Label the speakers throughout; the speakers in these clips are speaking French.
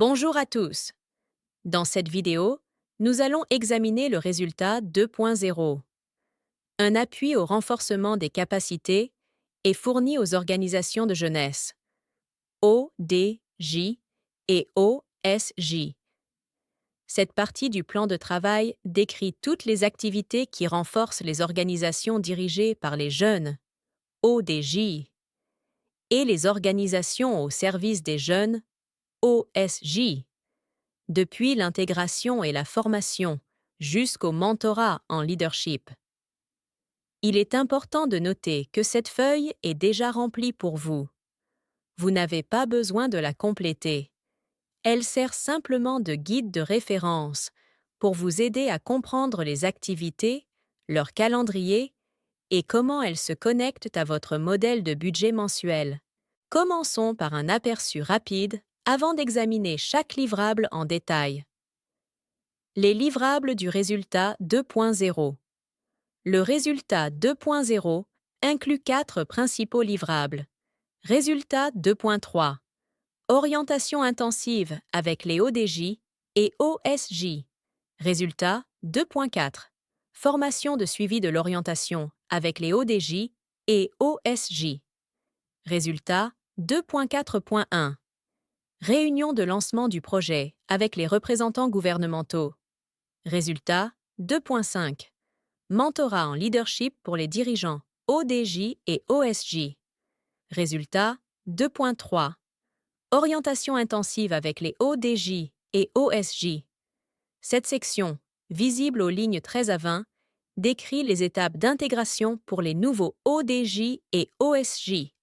Speaker 1: Bonjour à tous. Dans cette vidéo, nous allons examiner le résultat 2.0. Un appui au renforcement des capacités est fourni aux organisations de jeunesse, ODJ et OSJ. Cette partie du plan de travail décrit toutes les activités qui renforcent les organisations dirigées par les jeunes, ODJ, et les organisations au service des jeunes, OSJ. Depuis l'intégration et la formation jusqu'au mentorat en leadership. Il est important de noter que cette feuille est déjà remplie pour vous. Vous n'avez pas besoin de la compléter. Elle sert simplement de guide de référence pour vous aider à comprendre les activités, leur calendrier et comment elles se connectent à votre modèle de budget mensuel. Commençons par un aperçu rapide avant d'examiner chaque livrable en détail. Les livrables du résultat 2.0. Le résultat 2.0 inclut 4 principaux livrables. Résultat 2.3. Orientation intensive avec les ODJ et OSJ. Résultat 2.4. Formation de suivi de l'orientation avec les ODJ et OSJ. Résultat 2.4.1. Réunion de lancement du projet avec les représentants gouvernementaux. Résultat 2.5. Mentorat en leadership pour les dirigeants ODJ et OSJ. Résultat 2.3. Orientation intensive avec les ODJ et OSJ. Cette section, visible aux lignes 13 à 20, décrit les étapes d'intégration pour les nouveaux ODJ et OSJ.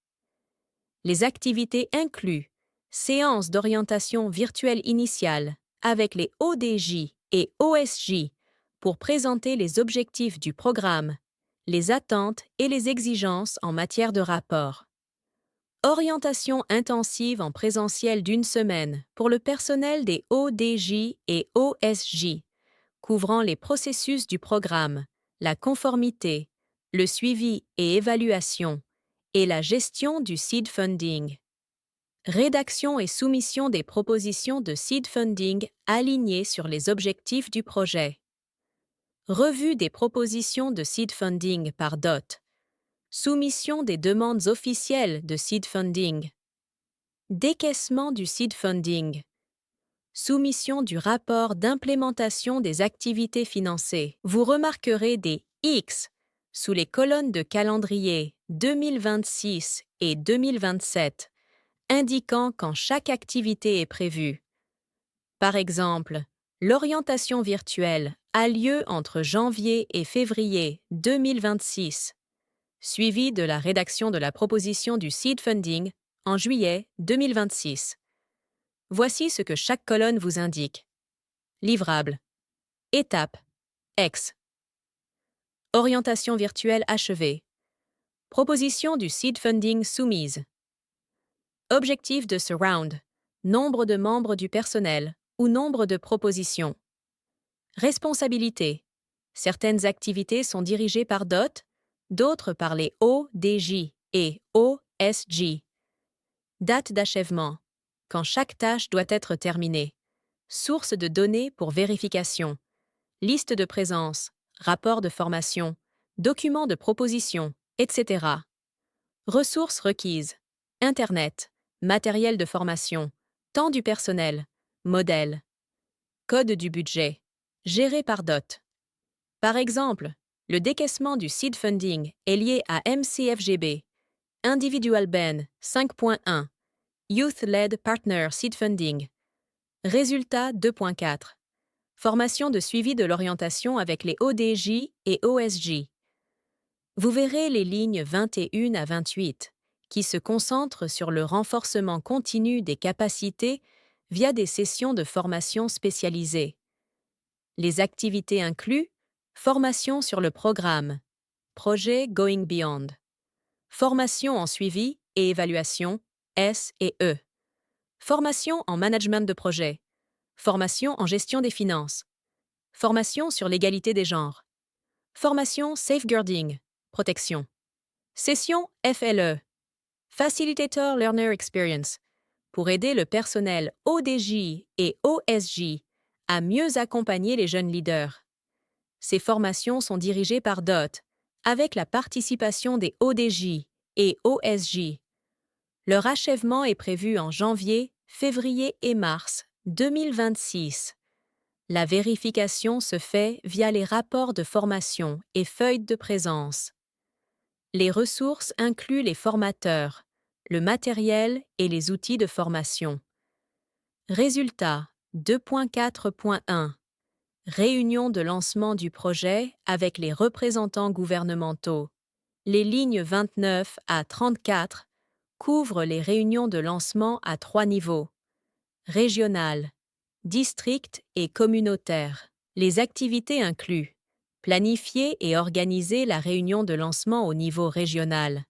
Speaker 1: Les activités incluent séance d'orientation virtuelle initiale avec les ODJ et OSJ pour présenter les objectifs du programme, les attentes et les exigences en matière de rapport. Orientation intensive en présentiel d'1 semaine pour le personnel des ODJ et OSJ, couvrant les processus du programme, la conformité, le suivi et évaluation, et la gestion du seed funding. Rédaction et soumission des propositions de seed funding alignées sur les objectifs du projet. Revue des propositions de seed funding par DOT. Soumission des demandes officielles de seed funding. Décaissement du seed funding. Soumission du rapport d'implémentation des activités financées. Vous remarquerez des X sous les colonnes de calendrier 2026 et 2027, indiquant quand chaque activité est prévue. Par exemple, l'orientation virtuelle a lieu entre janvier et février 2026, suivi de la rédaction de la proposition du seed funding en juillet 2026. Voici ce que chaque colonne vous indique. Livrable. Étape. X. Orientation virtuelle achevée. Proposition du seed funding soumise. Objectif de ce round. Nombre de membres du personnel ou nombre de propositions. Responsabilité. Certaines activités sont dirigées par DOT, d'autres par les ODJ et OSJ. Date d'achèvement. Quand chaque tâche doit être terminée. Source de données pour vérification. Liste de présence, rapport de formation, documents de proposition, etc. Ressources requises. Internet, matériel de formation, temps du personnel, modèle. Code du budget. Géré par DOT. Par exemple, le décaissement du seed funding est lié à MCFGB, Individual Ben 5.1, Youth-Led Partner Seed Funding. Résultat 2.4. Formation de suivi de l'orientation avec les ODJ et OSJ. Vous verrez les lignes 21 à 28, qui se concentrent sur le renforcement continu des capacités via des sessions de formation spécialisées. Les activités incluent formation sur le programme, projet Going Beyond, formation en suivi et évaluation, S et E, formation en management de projet, formation en gestion des finances, formation sur l'égalité des genres, formation Safeguarding, protection, session FLE, Facilitator Learner Experience, pour aider le personnel ODJ et OSJ à mieux accompagner les jeunes leaders. Ces formations sont dirigées par DOT, avec la participation des ODJ et OSJ. Leur achèvement est prévu en janvier, février et mars 2026. La vérification se fait via les rapports de formation et feuilles de présence. Les ressources incluent les formateurs, le matériel et les outils de formation. Résultat 2.4.1. Réunion de lancement du projet avec les représentants gouvernementaux. Les lignes 29 à 34 couvrent les réunions de lancement à 3 niveaux: régional, district et communautaire. Les activités incluent planifier et organiser la réunion de lancement au niveau régional,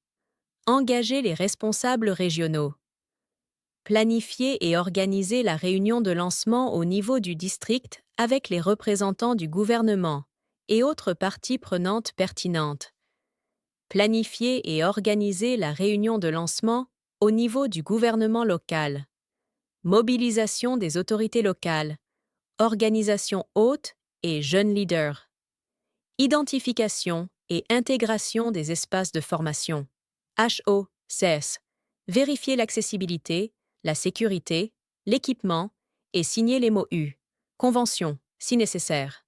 Speaker 1: engager les responsables régionaux, planifier et organiser la réunion de lancement au niveau du district avec les représentants du gouvernement et autres parties prenantes pertinentes, planifier et organiser la réunion de lancement au niveau du gouvernement local, mobilisation des autorités locales, organisation haute et jeunes leaders, identification et intégration des espaces de formation, HOCS, vérifier l'accessibilité, la sécurité, l'équipement et signer les MOU, convention, si nécessaire.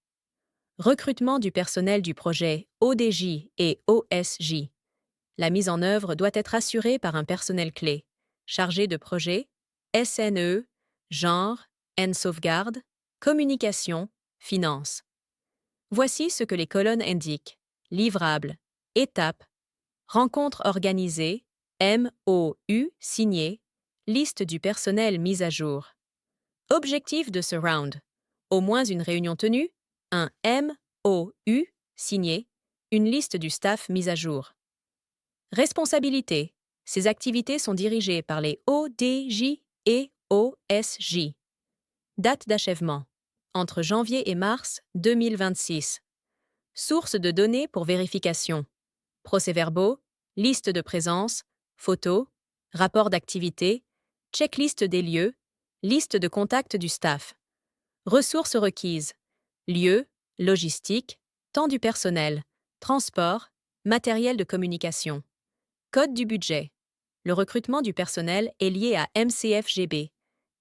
Speaker 1: Recrutement du personnel du projet ODJ et OSJ. La mise en œuvre doit être assurée par un personnel clé, chargé de projet, SNE, genre, N-sauvegarde, communication, finance. Voici ce que les colonnes indiquent. Livrables, étapes, rencontres organisées, MOU signé, liste du personnel mise à jour. Objectif de ce round. Au moins une réunion tenue, un MOU signé, une liste du staff mise à jour. Responsabilité. Ces activités sont dirigées par les ODJ et OSJ. Date d'achèvement. Entre janvier et mars 2026. Source de données pour vérification. Procès-verbaux, liste de présence, photos, rapport d'activité, checklist des lieux, liste de contacts du staff. Ressources requises. Lieu, logistique, temps du personnel, transport, matériel de communication. Code du budget. Le recrutement du personnel est lié à MCFGB.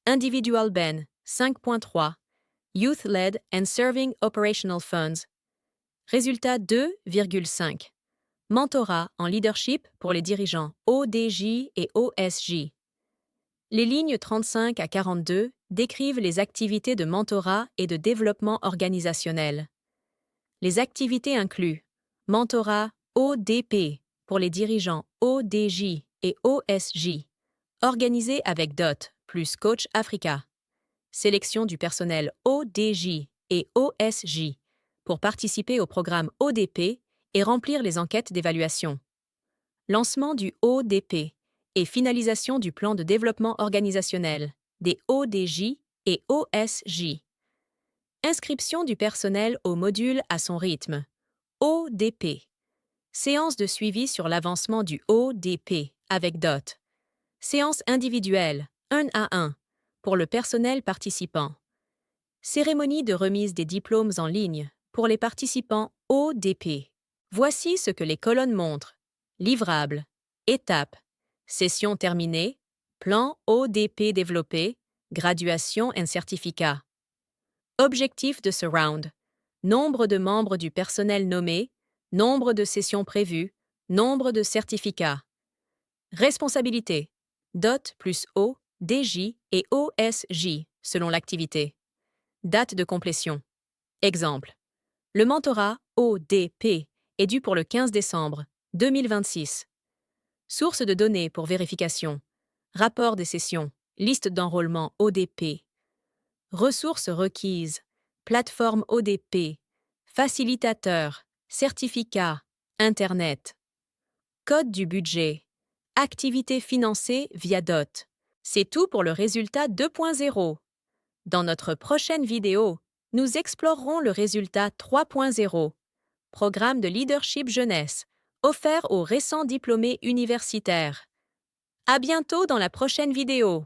Speaker 1: Individual Ben 5.3. Youth-led and Serving Operational Funds. Résultat 2,5. Mentorat en leadership pour les dirigeants ODJ et OSJ. Les lignes 35 à 42 décrivent les activités de mentorat et de développement organisationnel. Les activités incluent mentorat ODP pour les dirigeants ODJ et OSJ, organisé avec DOT plus Coach Africa. Sélection du personnel ODJ et OSJ pour participer au programme ODP et remplir les enquêtes d'évaluation. Lancement du ODP et finalisation du plan de développement organisationnel des ODJ et OSJ. Inscription du personnel au module à son rythme. ODP. Séance de suivi sur l'avancement du ODP avec DOT. Séance individuelle, 1 à 1, pour le personnel participant. Cérémonie de remise des diplômes en ligne pour les participants ODP. Voici ce que les colonnes montrent. Livrables, étapes, session terminée, plan ODP développé, graduation et certificat. Objectif de ce round. Nombre de membres du personnel nommé, nombre de sessions prévues, nombre de certificats. Responsabilité. DOT plus O, DJ et OSJ, selon l'activité. Date de complétion. Exemple. Le mentorat ODP est dû pour le 15 décembre 2026. Source de données pour vérification. Rapport des sessions. Liste d'enrôlement ODP. Ressources requises. Plateforme ODP. Facilitateur. Certificat. Internet. Code du budget. Activité financée via DOT. C'est tout pour le résultat 2.0. Dans notre prochaine vidéo, nous explorerons le résultat 3.0. Programme de leadership jeunesse, offert aux récents diplômés universitaires. À bientôt dans la prochaine vidéo.